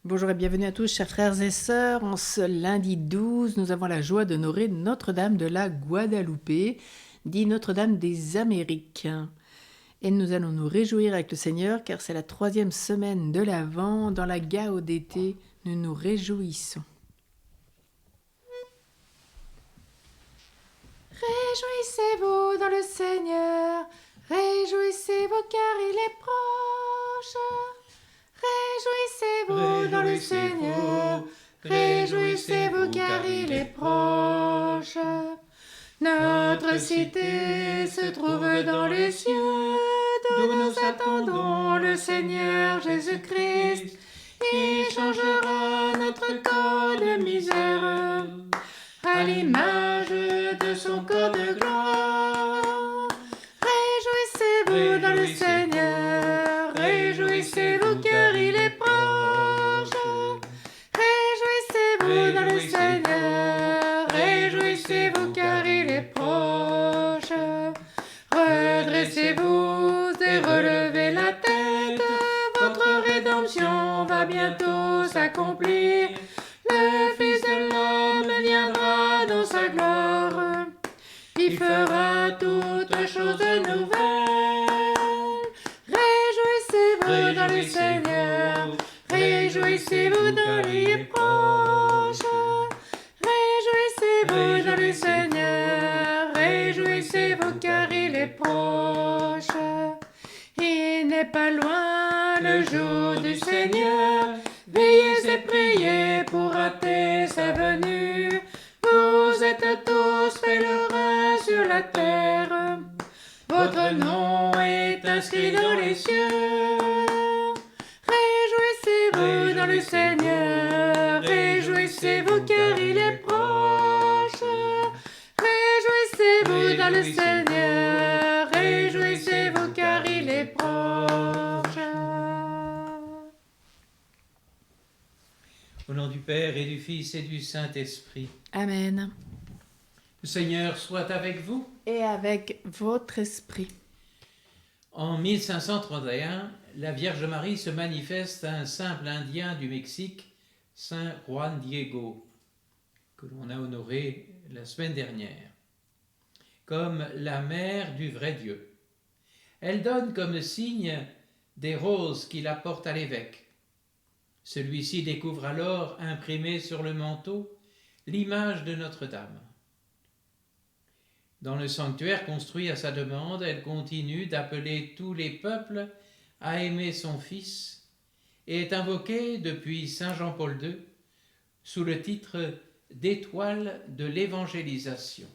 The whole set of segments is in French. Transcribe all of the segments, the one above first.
Bonjour et bienvenue à tous, chers frères et sœurs. En ce lundi 12, nous avons la joie d'honorer Notre-Dame de la Guadeloupe, dit Notre-Dame des Amériques. Et nous allons nous réjouir avec le Seigneur, car c'est la 3e semaine de l'Avent. Dans la Gaudété, nous nous réjouissons. Réjouissez-vous dans le Seigneur, réjouissez-vous car il est proche. Réjouissez-vous dans le Seigneur, réjouissez-vous car il est proche. Notre cité se trouve dans les cieux, d'où nous attendons le Seigneur Jésus-Christ. Il changera notre corps de misère à l'image de son corps de gloire. Réjouissez-vous dans le Seigneur, réjouissez-vous car il est proche. Réjouissez-vous dans le Seigneur, réjouissez-vous car il est proche. Redressez-vous et relevez la tête, votre rédemption va bientôt s'accomplir. Le Fils de l'homme viendra dans sa gloire, il fera toutes choses nouvelles. Réjouissez-vous dans le Seigneur, réjouissez-vous dans il est proche. Réjouissez-vous dans le Seigneur, réjouissez-vous car il est proche. Il n'est pas loin le jour du Seigneur, veillez et priez pour hâter sa venue. Vous êtes tous pèlerins sur la terre, votre nom est inscrit dans les cieux. Réjouissez-vous dans le Seigneur, réjouissez-vous car il est proche. Réjouissez-vous dans le Seigneur, réjouissez-vous car il est proche. Au nom du Père et du Fils et du Saint-Esprit. Amen. Le Seigneur soit avec vous. Et avec votre esprit. En 1531, la Vierge Marie se manifeste à un simple Indien du Mexique, Saint Juan Diego, que l'on a honoré la semaine dernière, comme la mère du vrai Dieu. Elle donne comme signe des roses qu'il apporte à l'évêque. Celui-ci découvre alors, imprimée sur le manteau, l'image de Notre-Dame. Dans le sanctuaire construit à sa demande, elle continue d'appeler tous les peuples à aimer son Fils et est invoquée depuis Saint Jean-Paul II sous le titre d'étoile de l'évangélisation.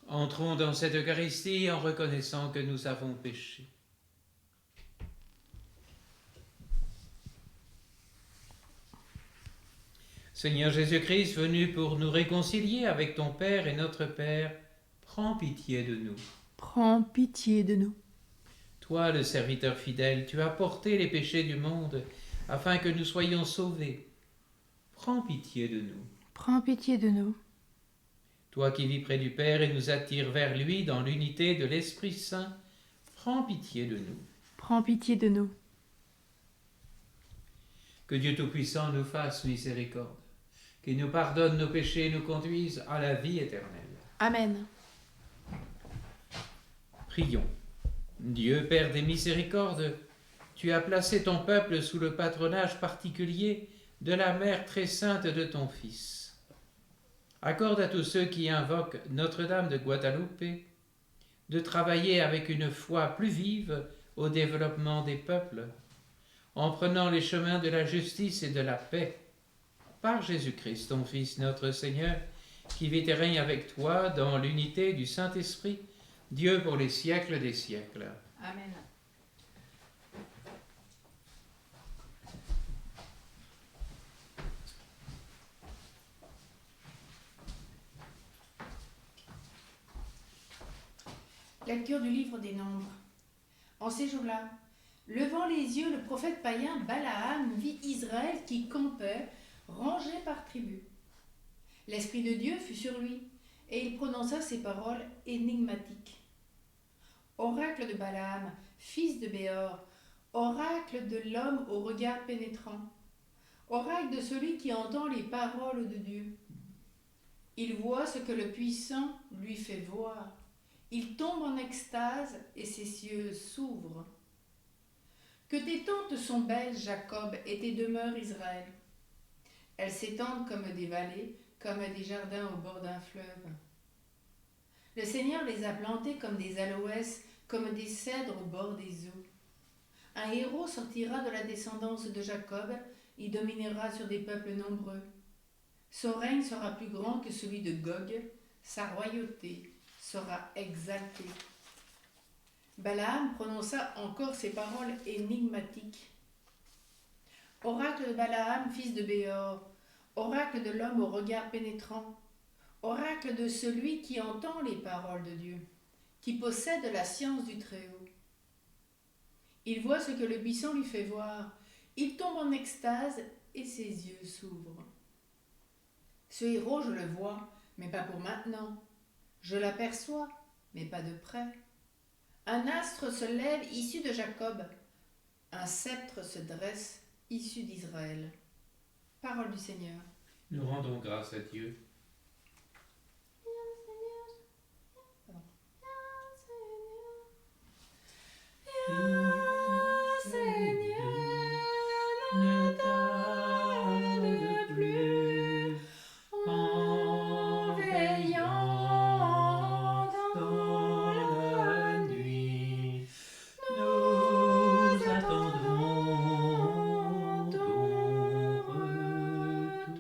Entrons dans cette Eucharistie en reconnaissant que nous avons péché. Seigneur Jésus-Christ, venu pour nous réconcilier avec ton Père et notre Père, prends pitié de nous. Prends pitié de nous. Toi, le serviteur fidèle, tu as porté les péchés du monde afin que nous soyons sauvés. Prends pitié de nous. Prends pitié de nous. Toi qui vis près du Père et nous attires vers lui dans l'unité de l'Esprit Saint, prends pitié de nous. Prends pitié de nous. Que Dieu Tout-Puissant nous fasse miséricorde, qu'il nous pardonne nos péchés et nous conduise à la vie éternelle. Amen. Prions. Dieu, Père des miséricordes, tu as placé ton peuple sous le patronage particulier de la Mère très sainte de ton Fils. Accorde à tous ceux qui invoquent Notre-Dame de Guadeloupe de travailler avec une foi plus vive au développement des peuples, en prenant les chemins de la justice et de la paix, par Jésus-Christ, ton Fils, notre Seigneur, qui vit et règne avec toi dans l'unité du Saint-Esprit, Dieu pour les siècles des siècles. Amen. Lecture du livre des Nombres. En ces jours-là, levant les yeux, le prophète païen Balaam vit Israël qui campait, rangé par tribu. L'Esprit de Dieu fut sur lui, et il prononça ces paroles énigmatiques. oracle de Balaam, fils de Béor, oracle de l'homme au regard pénétrant, oracle de celui qui entend les paroles de Dieu. Il voit ce que le puissant lui fait voir. Il tombe en extase et ses cieux s'ouvrent. Que tes tentes sont belles, Jacob, et tes demeures, Israël. Elles s'étendent comme des vallées, comme des jardins au bord d'un fleuve. Le Seigneur les a plantées comme des aloès, comme des cèdres au bord des eaux. Un héros sortira de la descendance de Jacob, il dominera sur des peuples nombreux. Son règne sera plus grand que celui de Gog, sa royauté sera exaltée. Balaam prononça encore ces paroles énigmatiques. Oracle de Balaam, fils de Béor, oracle de l'homme au regard pénétrant, oracle de celui qui entend les paroles de Dieu, qui possède la science du Très-Haut. Il voit ce que le buisson lui fait voir, il tombe en extase et ses yeux s'ouvrent. Ce héros, je le vois, mais pas pour maintenant. Je l'aperçois, mais pas de près. Un astre se lève issu de Jacob, un sceptre se dresse issu d'Israël. Parole du Seigneur. Nous rendons grâce à Dieu. Ne tarde plus en veillant dans la nuit. Nous attendons ton retour.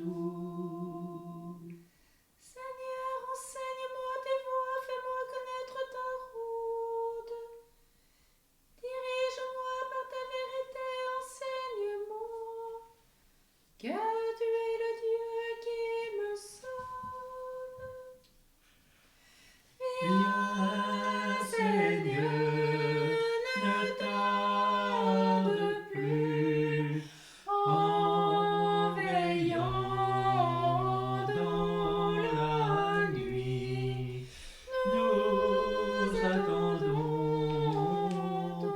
Seigneur, enseigne-moi tes voies, fais-moi connaître ta route. Dirige-moi par ta vérité, enseigne-moi, car tu es le Dieu qui me sauve. Viens, Seigneur, ne tarde plus en veillant dans la nuit. Nous attendons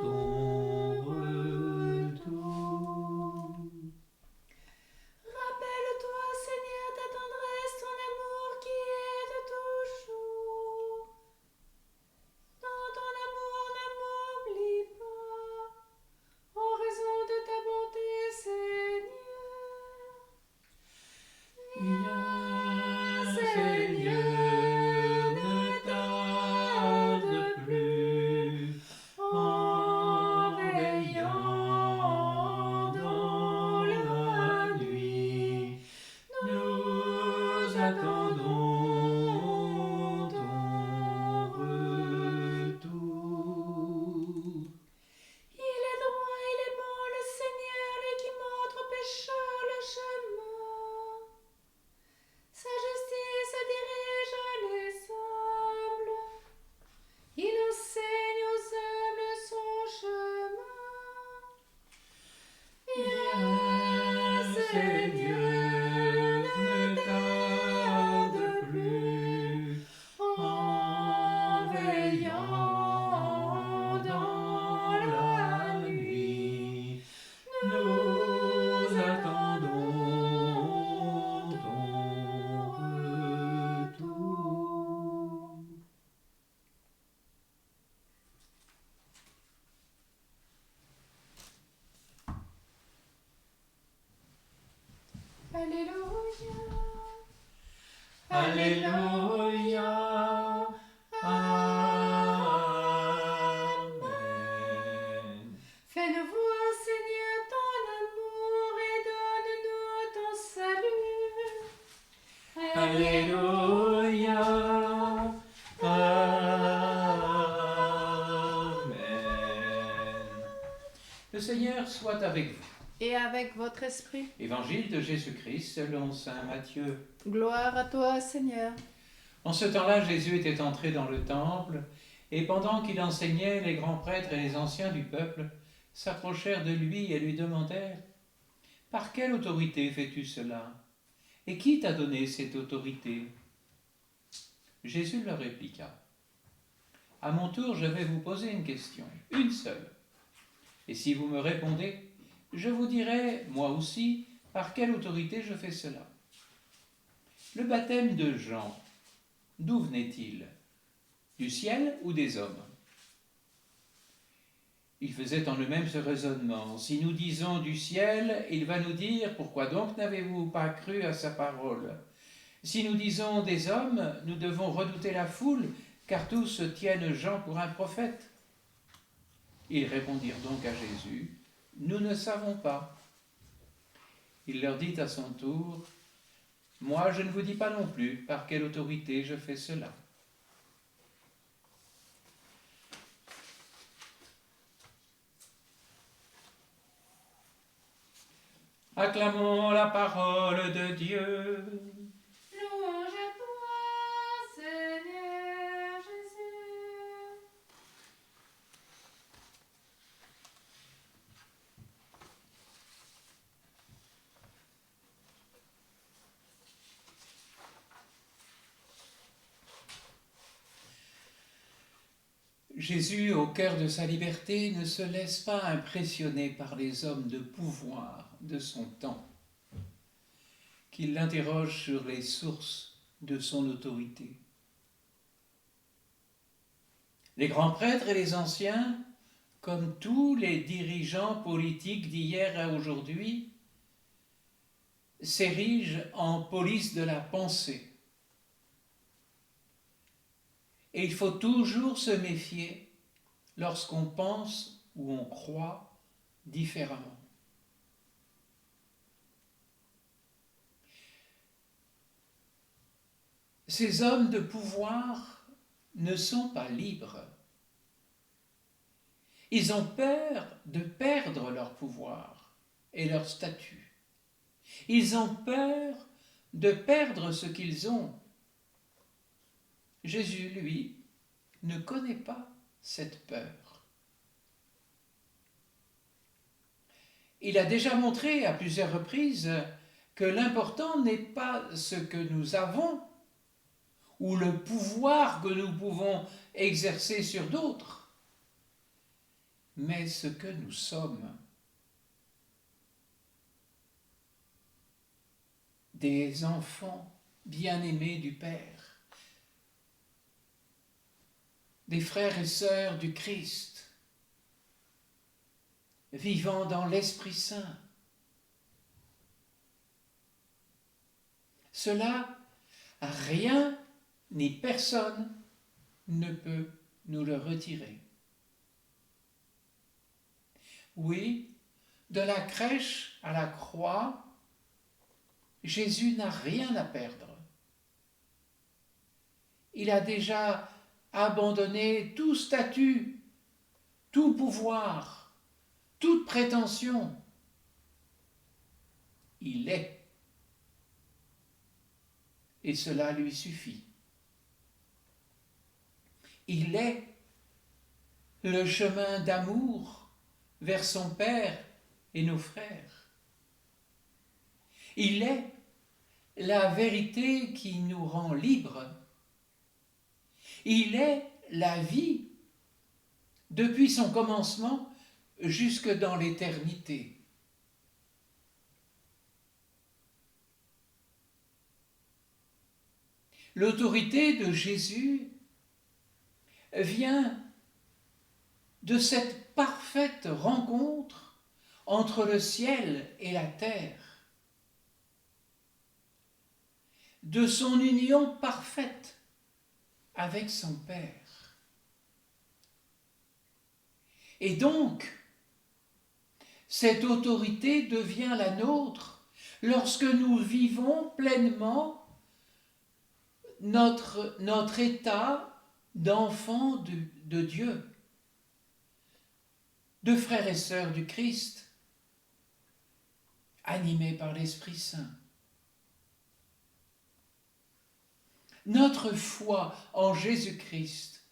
ton retour. Rappelle-toi, Seigneur, ta tendresse, ton amour qui est de toujours. Dans ton amour, ne m'oublie pas, en raison de ta bonté, Seigneur. Viens, Seigneur, ne tarde plus en veillant dans la nuit. Nous attendons ton retour. Il est droit, il est bon, le Seigneur, lui qui montre aux pécheurs le chemin. Sa justice dirige les humbles. Il enseigne aux humbles son chemin. Viens, Seigneur, ne tarde plus en veillant dans la nuit. Nous attendons ton retour. Alléluia. Alléluia. Amen. Fais-nous voir, Seigneur, ton amour et donne-nous ton salut. Alléluia. Amen. Le Seigneur soit avec vous. Et avec votre esprit. Évangile de Jésus-Christ selon saint Matthieu. Gloire à toi, Seigneur. En ce temps-là, Jésus était entré dans le temple, et pendant qu'il enseignait, les grands prêtres et les anciens du peuple s'approchèrent de lui et lui demandèrent « Par quelle autorité fais-tu cela? Et qui t'a donné cette autorité ?» Jésus leur répliqua « À mon tour, je vais vous poser une question, une seule. Et si vous me répondez, je vous dirai, moi aussi, par quelle autorité je fais cela. Le baptême de Jean, d'où venait-il? Du ciel ou des hommes? Il faisait en eux-mêmes ce raisonnement. Si nous disons du ciel, il va nous dire, pourquoi donc n'avez-vous pas cru à sa parole? Si nous disons des hommes, nous devons redouter la foule, car tous tiennent Jean pour un prophète. Ils répondirent donc à Jésus, nous ne savons pas. Il leur dit à son tour, moi je ne vous dis pas non plus par quelle autorité je fais cela. Acclamons la parole de Dieu. Louange à toi, Seigneur Jésus. Jésus, au cœur de sa liberté, ne se laisse pas impressionner par les hommes de pouvoir de son temps, qui l'interrogent sur les sources de son autorité. Les grands prêtres et les anciens, comme tous les dirigeants politiques d'hier à aujourd'hui, s'érigent en police de la pensée. Et il faut toujours se méfier lorsqu'on pense ou on croit différemment. Ces hommes de pouvoir ne sont pas libres. Ils ont peur de perdre leur pouvoir et leur statut. Ils ont peur de perdre ce qu'ils ont. Jésus, lui, ne connaît pas cette peur. Il a déjà montré à plusieurs reprises que l'important n'est pas ce que nous avons ou le pouvoir que nous pouvons exercer sur d'autres, mais ce que nous sommes. Des enfants bien-aimés du Père, des frères et sœurs du Christ, vivant dans l'Esprit Saint. Cela, rien ni personne ne peut nous le retirer. Oui, de la crèche à la croix, Jésus n'a rien à perdre. Il a déjà abandonné tout statut, tout pouvoir, toute prétention. Il est. Et cela lui suffit. Il est le chemin d'amour vers son Père et nos frères. Il est la vérité qui nous rend libres. Il est la vie depuis son commencement jusque dans l'éternité. L'autorité de Jésus vient de cette parfaite rencontre entre le ciel et la terre, de son union parfaite avec son Père. Et donc, cette autorité devient la nôtre lorsque nous vivons pleinement notre état d'enfant de Dieu, de frères et sœurs du Christ, animés par l'Esprit Saint. Notre foi en Jésus-Christ,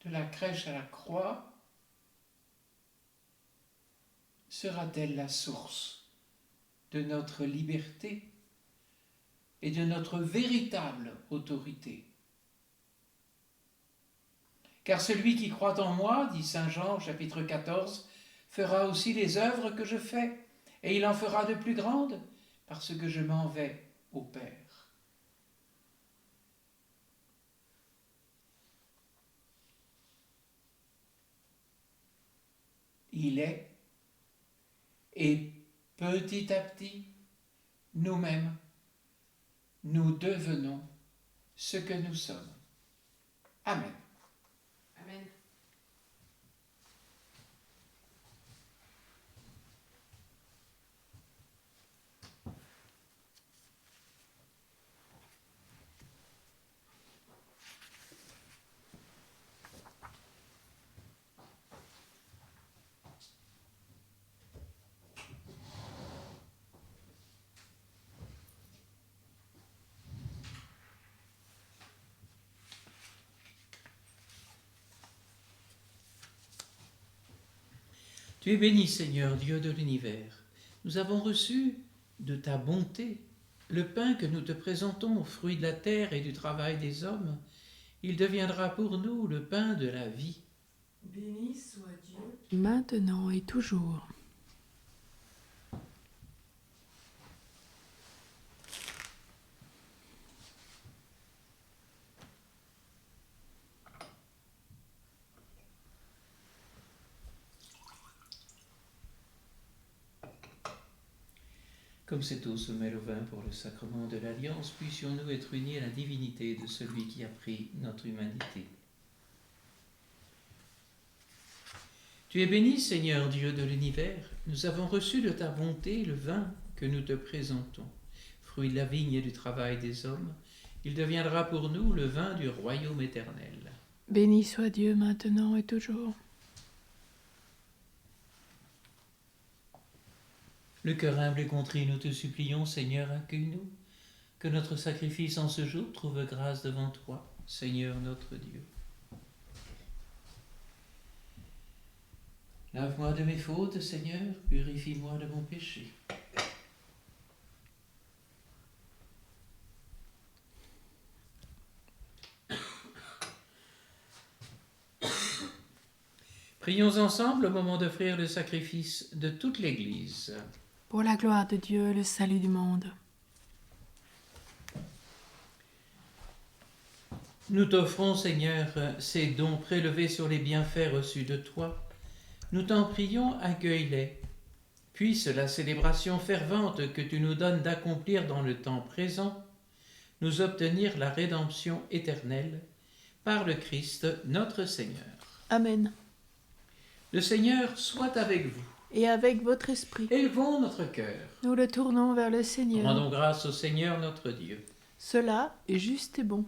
de la crèche à la croix, sera-t-elle la source de notre liberté et de notre véritable autorité? Car celui qui croit en moi, dit saint Jean, chapitre 14, fera aussi les œuvres que je fais, et il en fera de plus grandes, parce que je m'en vais au Père. Il est, et petit à petit, nous-mêmes, nous devenons ce que nous sommes. Amen. Amen. Tu es béni, Seigneur, Dieu de l'univers. Nous avons reçu de ta bonté le pain que nous te présentons, fruit de la terre et du travail des hommes. Il deviendra pour nous le pain de la vie. Béni soit Dieu. Maintenant et toujours. Comme cette eau se mêle au vin pour le sacrement de l'Alliance, puissions-nous être unis à la divinité de celui qui a pris notre humanité. Tu es béni, Seigneur Dieu de l'univers. Nous avons reçu de ta bonté le vin que nous te présentons. Fruit de la vigne et du travail des hommes, il deviendra pour nous le vin du royaume éternel. Béni soit Dieu maintenant et toujours. Le cœur humble et contrit, nous te supplions, Seigneur, accueille-nous. Que notre sacrifice en ce jour trouve grâce devant toi, Seigneur notre Dieu. Lave-moi de mes fautes, Seigneur, purifie-moi de mon péché. Prions ensemble au moment d'offrir le sacrifice de toute l'Église. Pour la gloire de Dieu et le salut du monde. Nous t'offrons, Seigneur, ces dons prélevés sur les bienfaits reçus de toi. Nous t'en prions, accueille-les. Puisse la célébration fervente que tu nous donnes d'accomplir dans le temps présent nous obtenir la rédemption éternelle par le Christ notre Seigneur. Amen. Le Seigneur soit avec vous. Et avec votre esprit, Élevons notre cœur. nous le tournons vers le Seigneur. Rendons grâce au Seigneur notre Dieu. Cela est juste et bon.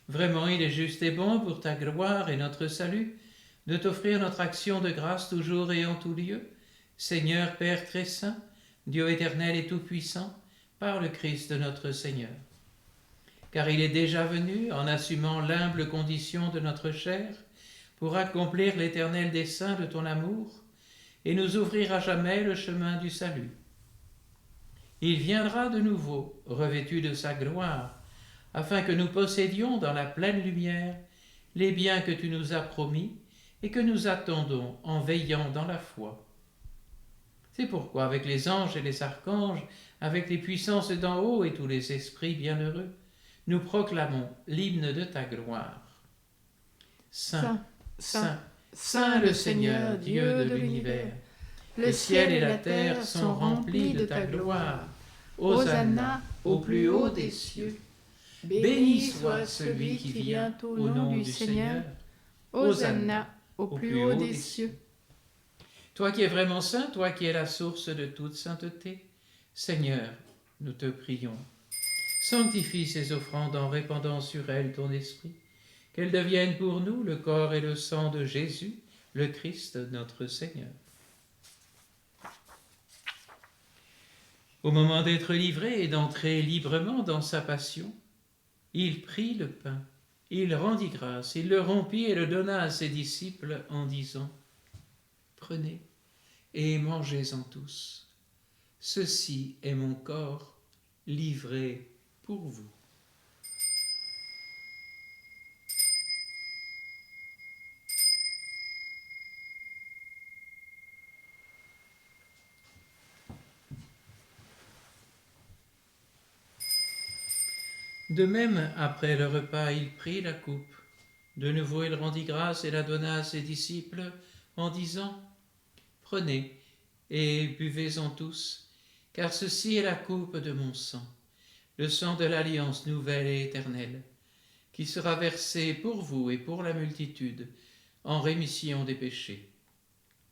Vraiment, il est juste et bon pour ta gloire et notre salut de t'offrir notre action de grâce toujours et en tout lieu. Seigneur Père très saint, Dieu éternel et tout-puissant, par le Christ notre Seigneur. Car il est déjà venu, en assumant l'humble condition de notre chair, pour accomplir l'éternel dessein de ton amour et nous ouvrir à jamais le chemin du salut. Il viendra de nouveau, revêtu de sa gloire, afin que nous possédions dans la pleine lumière les biens que tu nous as promis et que nous attendons en veillant dans la foi. C'est pourquoi, avec les anges et les archanges, avec les puissances d'en haut et tous les esprits bienheureux, nous proclamons l'hymne de ta gloire. Saint, Saint, Saint le Seigneur, Dieu de l'univers. Le ciel et la terre sont remplis de ta gloire. Hosanna au plus haut des cieux. Béni soit celui qui vient au nom du Seigneur. Hosanna au plus haut des cieux. Toi qui es vraiment saint, toi qui es la source de toute sainteté, Seigneur, nous te prions. Sanctifie ces offrandes en répandant sur elles ton esprit, qu'elles deviennent pour nous le corps et le sang de Jésus, le Christ notre Seigneur. Au moment d'être livré et d'entrer librement dans sa passion, il prit le pain, il rendit grâce, il le rompit et le donna à ses disciples en disant « Prenez et mangez-en tous. Ceci est mon corps livré pour vous. » De même, après le repas, il prit la coupe. De nouveau, il rendit grâce et la donna à ses disciples en disant : « Prenez et buvez-en tous, car ceci est la coupe de mon sang, le sang de l'alliance nouvelle et éternelle, qui sera versé pour vous et pour la multitude en rémission des péchés.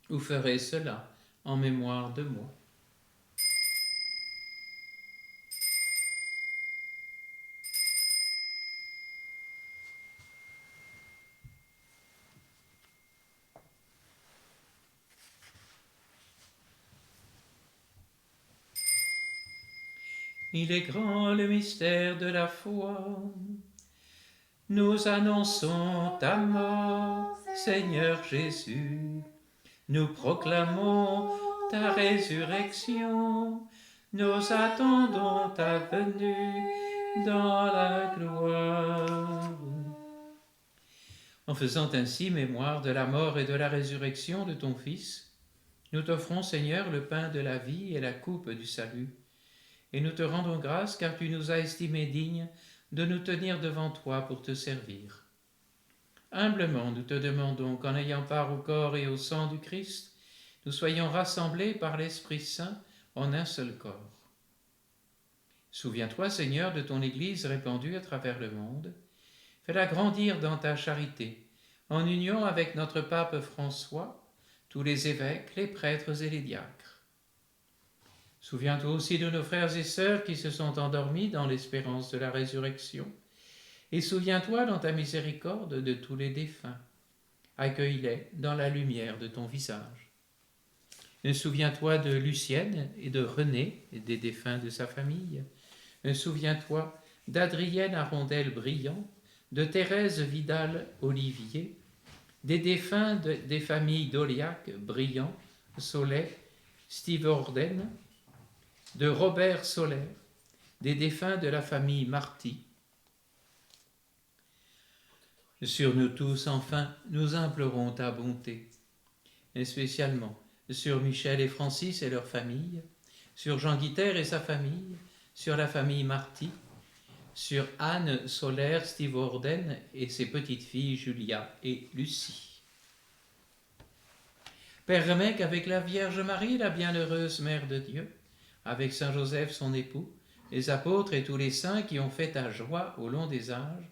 Vous ferez cela en mémoire de moi. » Il est grand le mystère de la foi. Nous annonçons ta mort, Seigneur Jésus. Nous proclamons ta résurrection. Nous attendons ta venue dans la gloire. En faisant ainsi mémoire de la mort et de la résurrection de ton Fils, nous t'offrons, Seigneur, le pain de la vie et la coupe du salut. Et nous te rendons grâce car tu nous as estimés dignes de nous tenir devant toi pour te servir. Humblement, nous te demandons qu'en ayant part au corps et au sang du Christ, nous soyons rassemblés par l'Esprit Saint en un seul corps. Souviens-toi, Seigneur, de ton Église répandue à travers le monde. Fais-la grandir dans ta charité, en union avec notre pape François, tous les évêques, les prêtres et les diacres. Souviens-toi aussi de nos frères et sœurs qui se sont endormis dans l'espérance de la résurrection. Et souviens-toi dans ta miséricorde de tous les défunts. Accueille-les dans la lumière de ton visage. Et souviens-toi de Lucienne et de René et des défunts de sa famille. Et souviens-toi d'Adrienne Arondel-Briand, de Thérèse Vidal-Olivier, des défunts des familles d'Oliac, Briand, Solet, Stivorden, de Robert Soler, des défunts de la famille Marty. Sur nous tous, enfin, nous implorons ta bonté, et spécialement sur Michel et Francis et leur famille, sur Jean Guiter et sa famille, sur la famille Marty, sur Anne Soler Stivorden et ses petites filles Julia et Lucie. Permets qu'avec la Vierge Marie, la bienheureuse Mère de Dieu, avec Saint Joseph son époux, les apôtres et tous les saints qui ont fait ta joie au long des âges,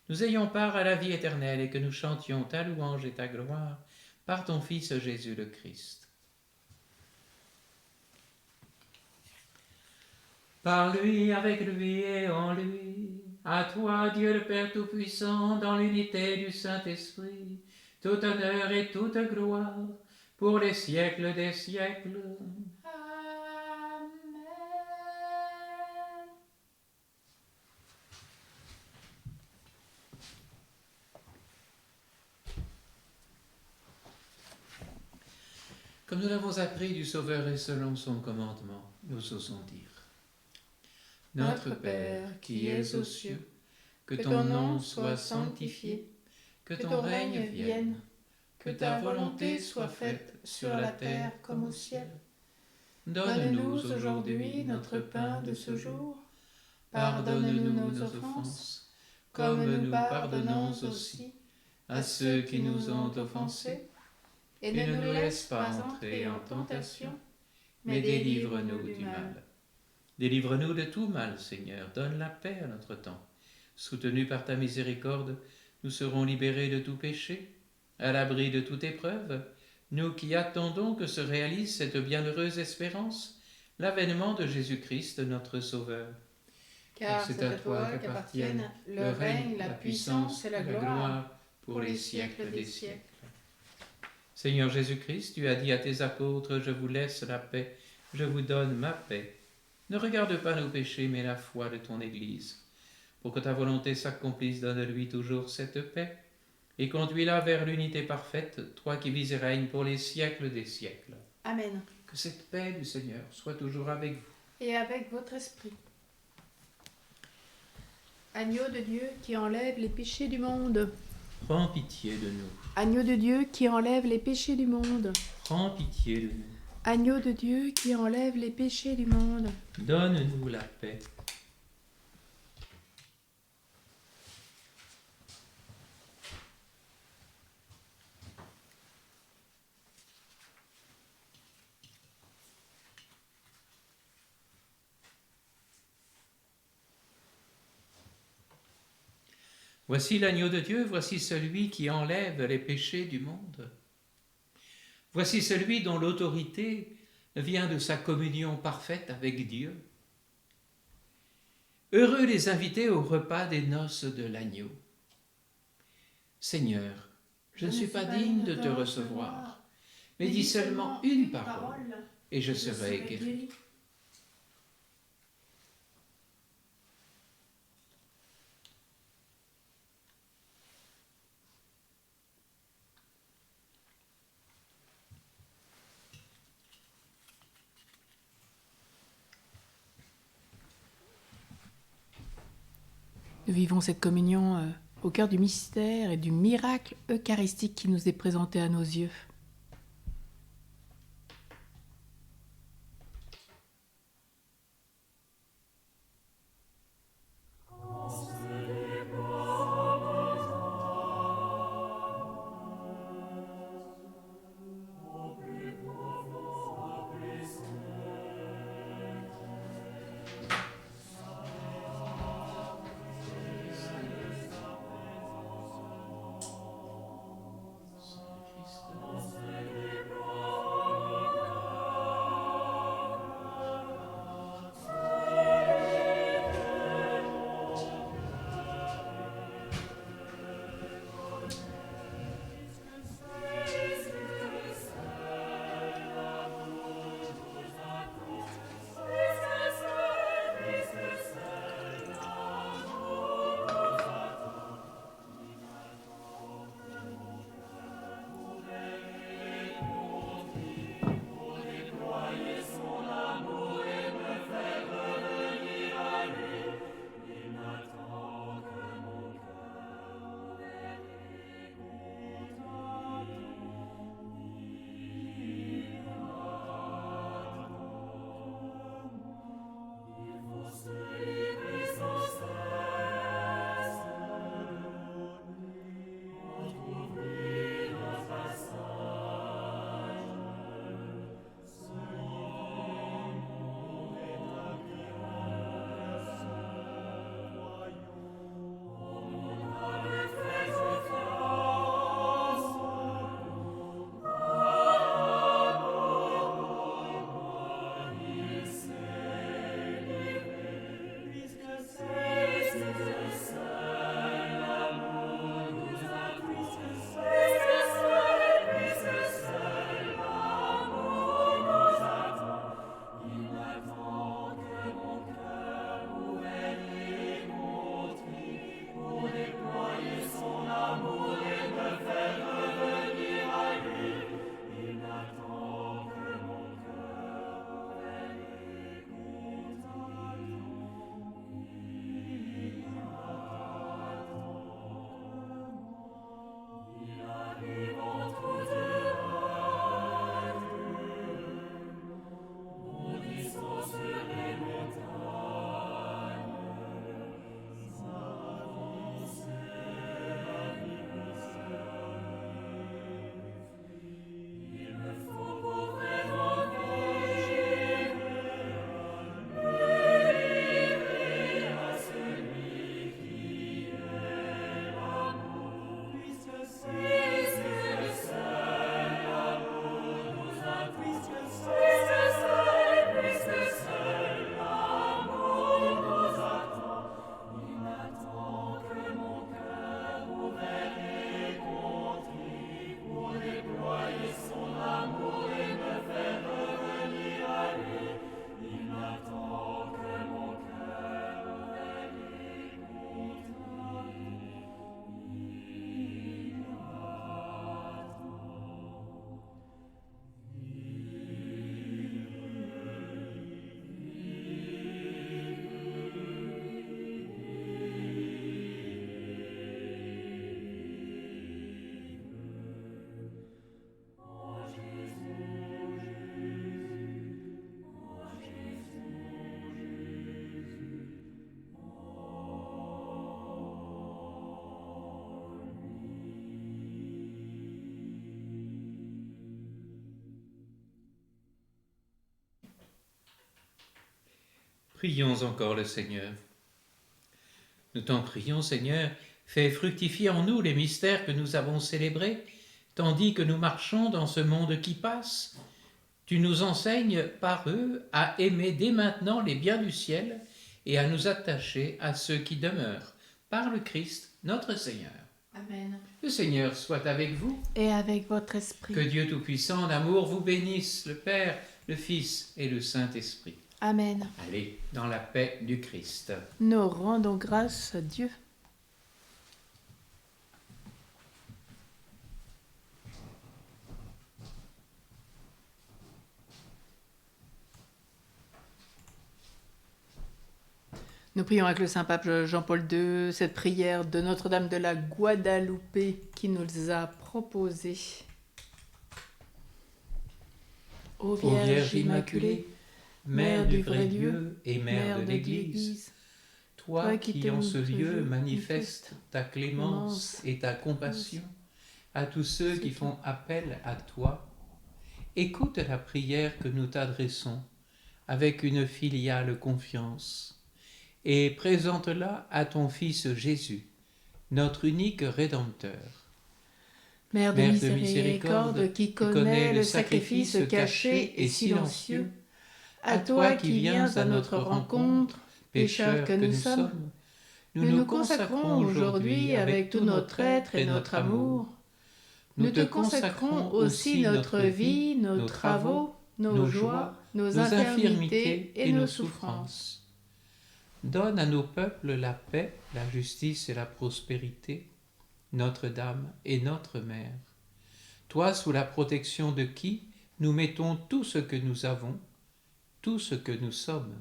nous ayons part à la vie éternelle et que nous chantions ta louange et ta gloire par ton Fils Jésus le Christ. Par lui, avec lui et en lui, à toi, Dieu le Père Tout-Puissant, dans l'unité du Saint-Esprit, tout honneur et toute gloire, pour les siècles des siècles. Amen. Comme nous l'avons appris du Sauveur et selon son commandement, nous osons dire : Notre Père qui es aux cieux, que ton nom soit sanctifié, que ton règne vienne, que ta volonté soit faite sur la terre comme au ciel. Donne-nous aujourd'hui notre pain de ce jour. Pardonne-nous nos offenses, comme nous pardonnons aussi à ceux qui nous ont offensés. Et ne nous laisse pas entrer en tentation, mais délivre-nous du mal. Délivre-nous de tout mal, Seigneur, donne la paix à notre temps. Soutenus par ta miséricorde, nous serons libérés de tout péché, à l'abri de toute épreuve, nous qui attendons que se réalise cette bienheureuse espérance, l'avènement de Jésus-Christ, notre Sauveur. Car c'est à toi qu'appartiennent le règne, la puissance et la gloire pour les siècles des siècles. Seigneur Jésus-Christ, tu as dit à tes apôtres : je vous laisse la paix, je vous donne ma paix. Ne regarde pas nos péchés, mais la foi de ton Église. Pour que ta volonté s'accomplisse, donne-lui toujours cette paix, et conduis-la vers l'unité parfaite, toi qui vis et règnes pour les siècles des siècles. Amen. Que cette paix du Seigneur soit toujours avec vous. Et avec votre esprit. Agneau de Dieu qui enlève les péchés du monde. Prends pitié de nous. Agneau de Dieu qui enlève les péchés du monde. Prends pitié de nous. Agneau de Dieu qui enlève les péchés du monde. Donne-nous la paix. Voici l'agneau de Dieu, voici celui qui enlève les péchés du monde. Voici celui dont l'autorité vient de sa communion parfaite avec Dieu. Heureux les invités au repas des noces de l'agneau. Seigneur, je ne suis pas digne de te recevoir, mais dis seulement une parole, et je serai guéri. Nous vivons cette communion au cœur du mystère et du miracle eucharistique qui nous est présenté à nos yeux. Prions encore le Seigneur. Nous t'en prions, Seigneur, Fais fructifier en nous les mystères que nous avons célébrés, tandis que nous marchons dans ce monde qui passe. Tu nous enseignes par eux à aimer dès maintenant les biens du ciel et à nous attacher à ceux qui demeurent, par le Christ notre Seigneur. Amen. Le Seigneur soit avec vous. Et avec votre esprit. Que Dieu Tout-Puissant en amour vous bénisse, le Père, le Fils et le Saint-Esprit. Amen. Allez, dans la paix du Christ. Nous rendons grâce à Dieu. Nous prions avec le Saint-Pape Jean-Paul II cette prière de Notre-Dame de la Guadalupe qui nous a proposée. Ô Vierge Immaculée, Mère du vrai Dieu et Mère de l'Église, toi qui en ce lieu manifestes ta clémence et ta compassion à tous ceux qui font appel à toi, écoute la prière que nous t'adressons avec une filiale confiance et présente-la à ton Fils Jésus, notre unique Rédempteur. Mère de miséricorde, qui connaît le sacrifice caché et silencieux, à toi qui viens à notre rencontre, pécheurs que nous sommes, nous nous consacrons aujourd'hui avec tout notre être et notre amour. Nous te consacrons aussi notre vie, nos travaux, nos joies, nos infirmités et nos souffrances. Donne à nos peuples la paix, la justice et la prospérité, Notre-Dame et notre Mère. Toi, sous la protection de qui nous mettons tout ce que nous avons, tout ce que nous sommes.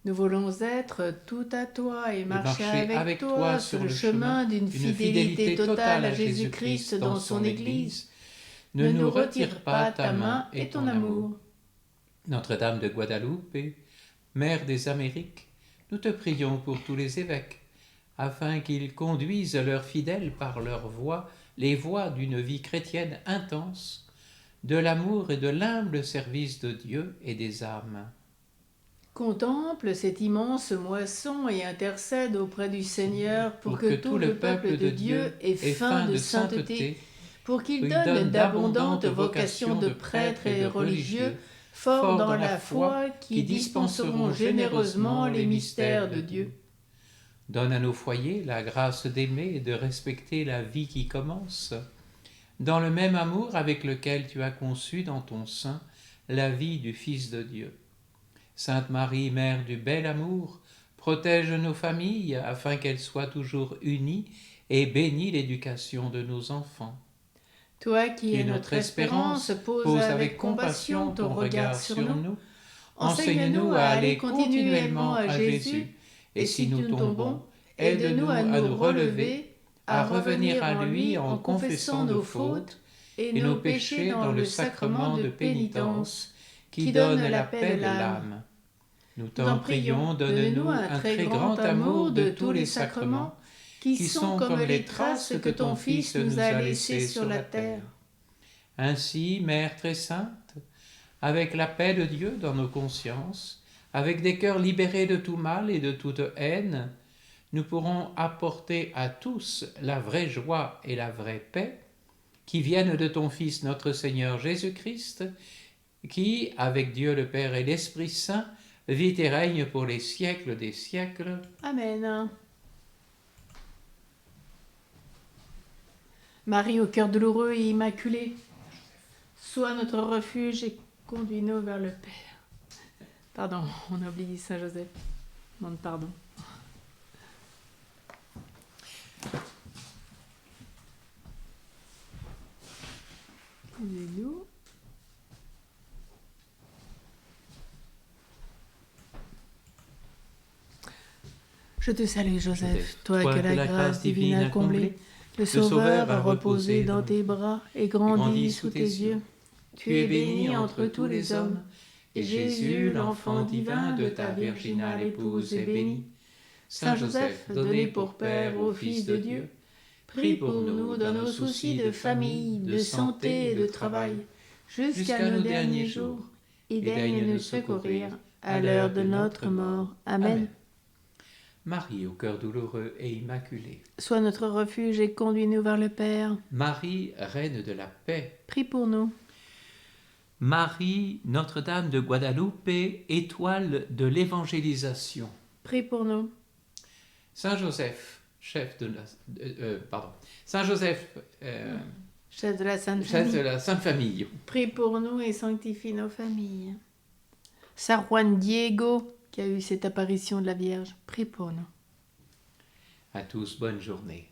Nous voulons être tout à toi et marcher avec toi sur le chemin d'une fidélité totale à Jésus-Christ dans son Église. Ne nous retire pas ta main et ton amour. Notre-Dame de Guadalupe, Mère des Amériques, nous te prions pour tous les évêques, afin qu'ils conduisent leurs fidèles par leur voie, les voies d'une vie chrétienne intense, de l'amour et de l'humble service de Dieu et des âmes. Contemple cette immense moisson et intercède auprès du Seigneur pour que tout le peuple de Dieu ait faim de sainteté, pour qu'il donne d'abondantes vocations de prêtres et religieux, forts dans la foi, qui dispenseront généreusement les mystères de Dieu. Donne à nos foyers la grâce d'aimer et de respecter la vie qui commence, dans le même amour avec lequel tu as conçu dans ton sein la vie du Fils de Dieu. Sainte Marie, Mère du bel amour, protège nos familles afin qu'elles soient toujours unies et bénis l'éducation de nos enfants. Toi qui es notre espérance, pose avec compassion ton regard sur nous. Enseigne-nous à aller continuellement à Jésus, et si nous tombons, aide-nous à nous relever, à revenir à lui en confessant nos fautes et nos péchés dans le sacrement de pénitence qui donne la paix de l'âme. Nous t'en prions, donne-nous un très grand amour de tous les sacrements, qui sont comme les traces que ton Fils nous a laissées sur la terre. Ainsi, Mère très sainte, avec la paix de Dieu dans nos consciences, avec des cœurs libérés de tout mal et de toute haine, nous pourrons apporter à tous la vraie joie et la vraie paix qui viennent de ton Fils notre Seigneur Jésus-Christ, qui, avec Dieu le Père et l'Esprit Saint, vit et règne pour les siècles des siècles. Amen. Marie au cœur douloureux et immaculé, sois notre refuge et conduis-nous vers le Père. Pardon, on a oublié Saint Joseph. Demande pardon. Aidez-nous. Je te salue Joseph, toi que la grâce divine a comblé. Le Sauveur a reposé dans tes bras et grandi sous tes yeux. Tu es bénie entre tous les hommes, et Jésus, l'enfant divin de ta virginale épouse, est béni. Saint Joseph, donné pour Père au Fils de Dieu, prie pour nous dans nos soucis de famille, de santé et de travail, jusqu'à nos derniers jours, et daigne nous secourir à l'heure de notre mort. Amen. Marie au cœur douloureux et immaculé. Sois notre refuge et conduis-nous vers le Père. Marie, reine de la paix. Prie pour nous. Marie, Notre-Dame de Guadalupe, étoile de l'évangélisation. Prie pour nous. Saint Joseph, Saint Joseph, Chef de la Sainte chef de Famille. la Sainte Famille. Prie pour nous et sanctifie nos familles. Saint Juan Diego, qui a eu cette apparition de la Vierge. Prie pour nous. À tous, bonne journée.